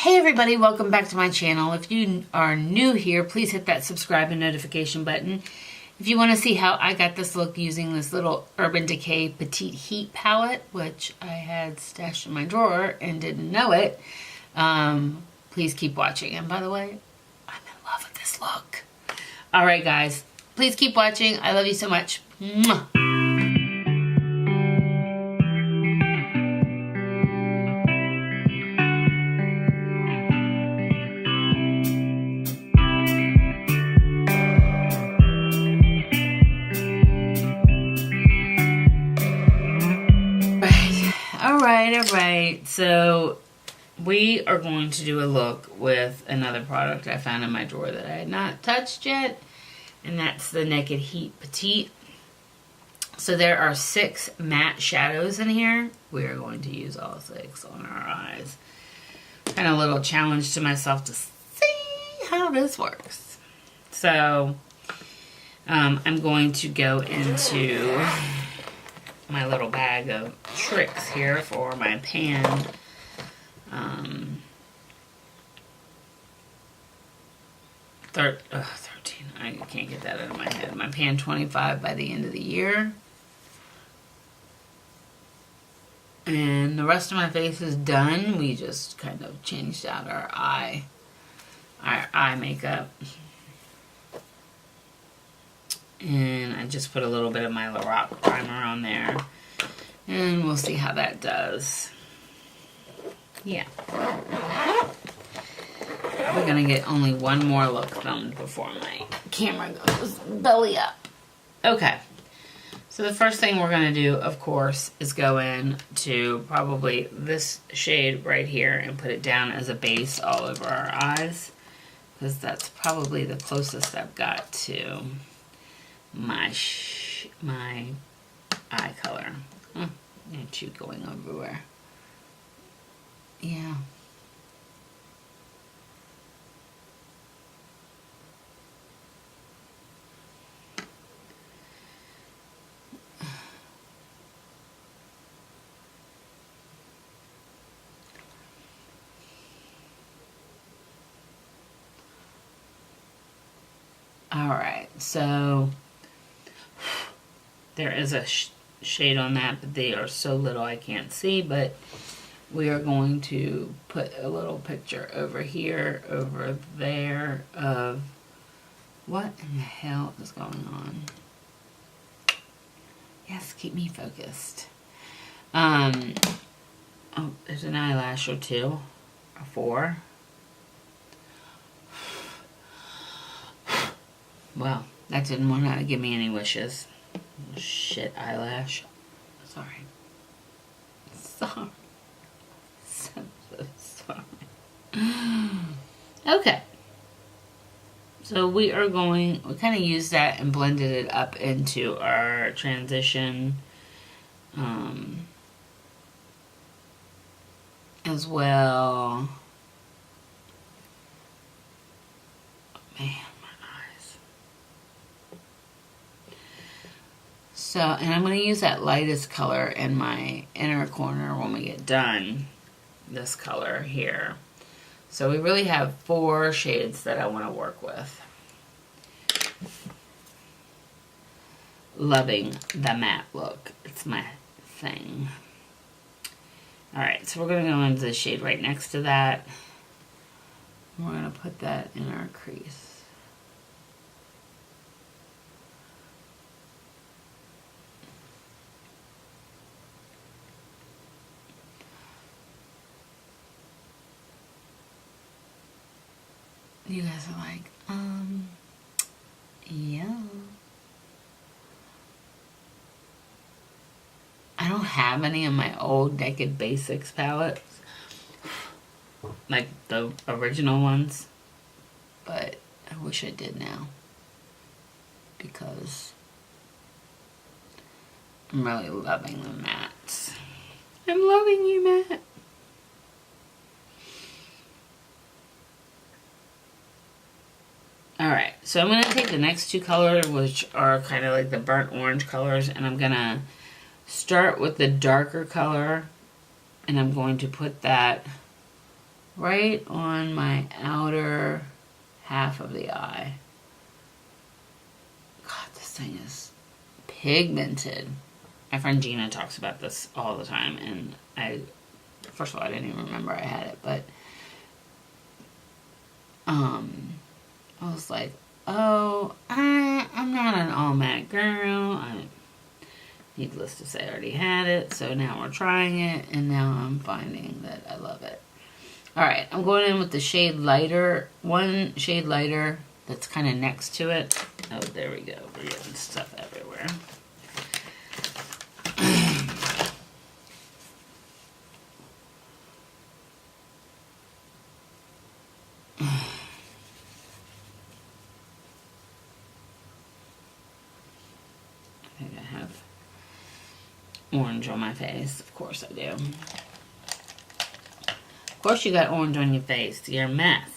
Hey everybody, welcome back to my channel. If you are new here, please hit that subscribe and notification button. If you want to see how I got this look using this little Urban Decay Petite Heat palette, which I had stashed in my drawer and didn't know it, please keep watching. And by the way, I'm in love with this look. Alright guys, please keep watching. I love you so much. Mwah. Alright, so we are going to do a look with another product I found in my drawer that I had not touched yet, and that's the Naked Heat Petite. So there are 6 matte shadows in here. We are going to use all 6 on our eyes. Kind of a little challenge to myself to see how this works. So I'm going to go into my little bag of tricks here for my pan. 13. I can't get that out of my head. My pan 25 by the end of the year. And the rest of my face is done. We just kind of changed out our eye makeup. And I just put a little bit of my Lorac primer on there. And we'll see how that does. Yeah. We're going to get only one more look filmed before my camera goes belly up. Okay. So the first thing we're going to do, of course, is go in to probably this shade right here and put it down as a base all over our eyes. Because that's probably the closest I've got to my eye color. And you going everywhere. Yeah. All right, so there is a shade on that, but they are so little I can't see, but we are going to put a little picture over here, over there of what in the hell is going on. Yes, keep me focused. Oh, there's an eyelash or 2 or 4. Well, that didn't want to give me any wishes. Shit eyelash. Sorry. So sorry. Okay. So we kind of used that and blended it up into our transition as well. Man. So, and I'm going to use that lightest color in my inner corner when we get done. This color here. So we really have 4 shades that I want to work with. Loving the matte look. It's my thing. Alright, so we're going to go into the shade right next to that. We're going to put that in our crease. You guys are like, yeah. I don't have any of my old Naked Basics palettes. Like the original ones. But I wish I did now. Because I'm really loving the mattes. I'm loving you, Matt. Alright, so I'm going to take the next 2 colors, which are kind of like the burnt orange colors, and I'm going to start with the darker color, and I'm going to put that right on my outer half of the eye. God, this thing is pigmented. My friend Gina talks about this all the time, and first of all, I didn't even remember I had it, but I was like, oh, I'm not an all matte girl. Needless to say, I already had it, so now we're trying it, and now I'm finding that I love it. Alright, I'm going in with the shade lighter, one shade lighter that's kind of next to it. Oh, there we go. We're getting stuff everywhere. I think I have orange on my face. Of course I do. Of course you got orange on your face. You're a mess.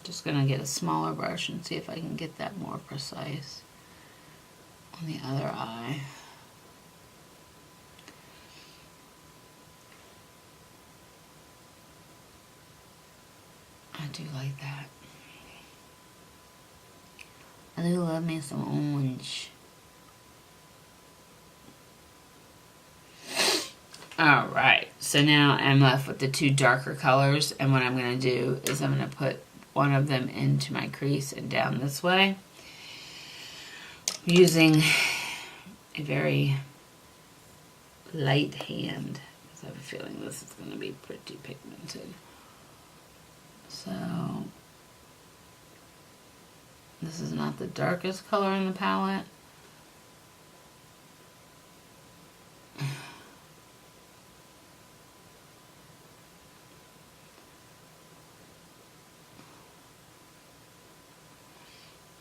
Just gonna get a smaller brush and see if I can get that more precise on the other eye. I do like that. I do love me some orange. Alright, so now I'm left with the two darker colors, and what I'm going to do is I'm going to put one of them into my crease and down this way, using a very light hand, because I have a feeling this is going to be pretty pigmented. So, this is not the darkest color in the palette.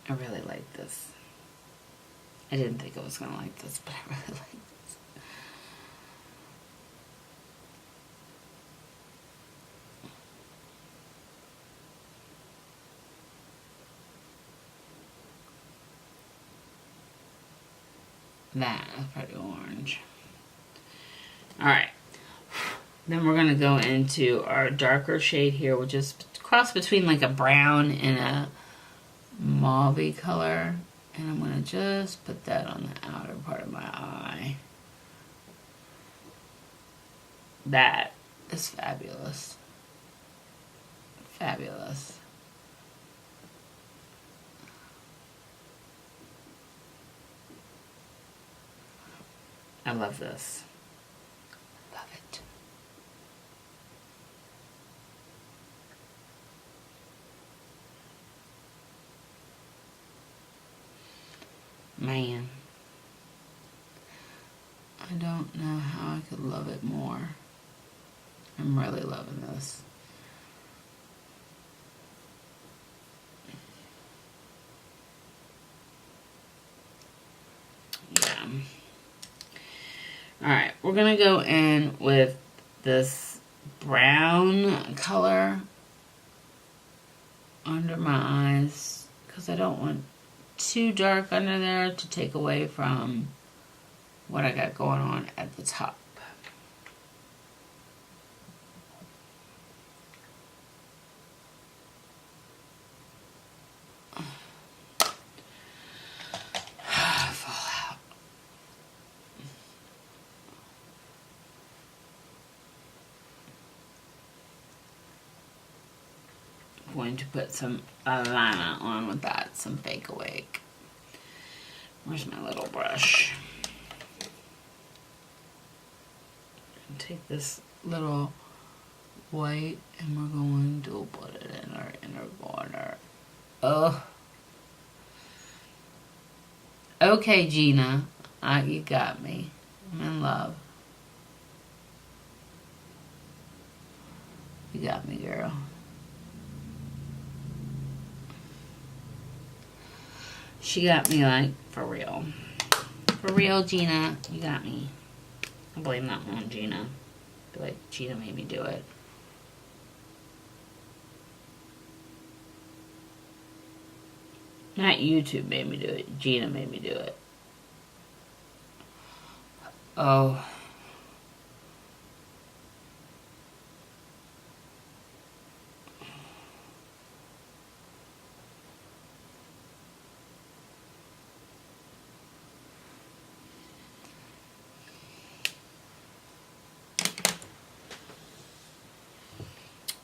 I really like this. I didn't think I was going to like this, but I really like this. That is pretty orange. Alright. Then we're going to go into our darker shade here, which is cross between like a brown and a mauve color, and I'm going to just put that on the outer part of my eye. That is fabulous. Fabulous. I love this. Love it. Man, I don't know how I could love it more. I'm really loving this. Yeah. Alright, we're going to go in with this brown color under my eyes, because I don't want too dark under there to take away from what I got going on at the top. Fall out. I'm going to put some eyeliner on with that, some Fake Awake. Where's my little brush? Take this little white and we're going to put it in our inner corner. Oh. Okay, Gina. You got me. I'm in love. You got me, girl. She got me, like, for real. For real, Gina. You got me. I blame that one on Gina. I feel like Gina made me do it. Not YouTube made me do it. Gina made me do it. Oh.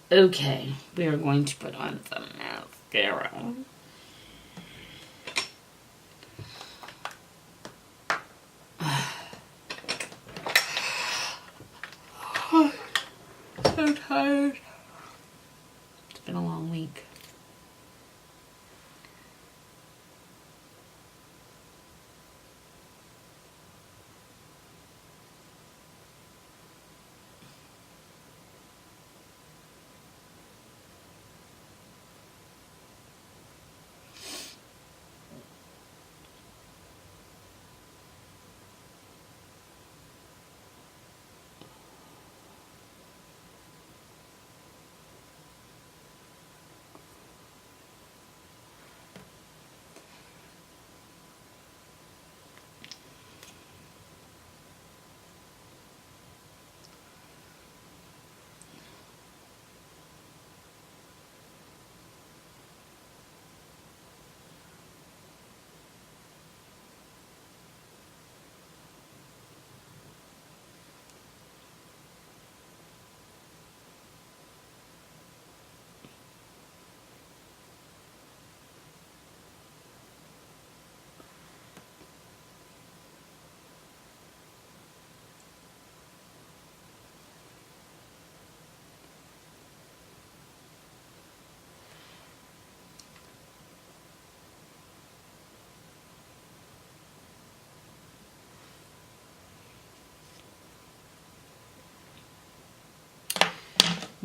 Okay, we are going to put on some mascara. So tired. It's been a long week.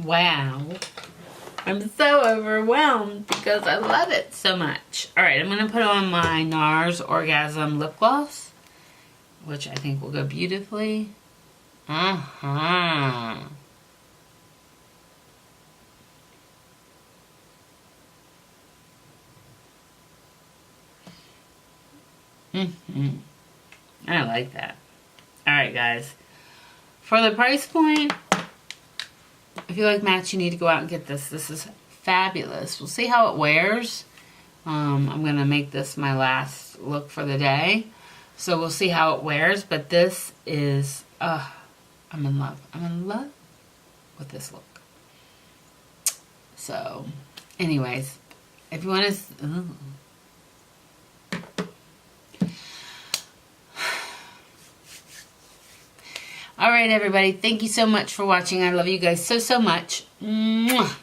Wow. I'm so overwhelmed because I love it so much. Alright, I'm going to put on my NARS Orgasm Lip Gloss, which I think will go beautifully. Uh-huh. I like that. Alright, guys. For the price point, if you like match, you need to go out and get this. This is fabulous. We'll see how it wears. I'm going to make this my last look for the day. So we'll see how it wears. But this is, I'm in love. I'm in love with this look. So, anyways, if you want to... Alright, everybody. Thank you so much for watching. I love you guys so, so much. Mwah.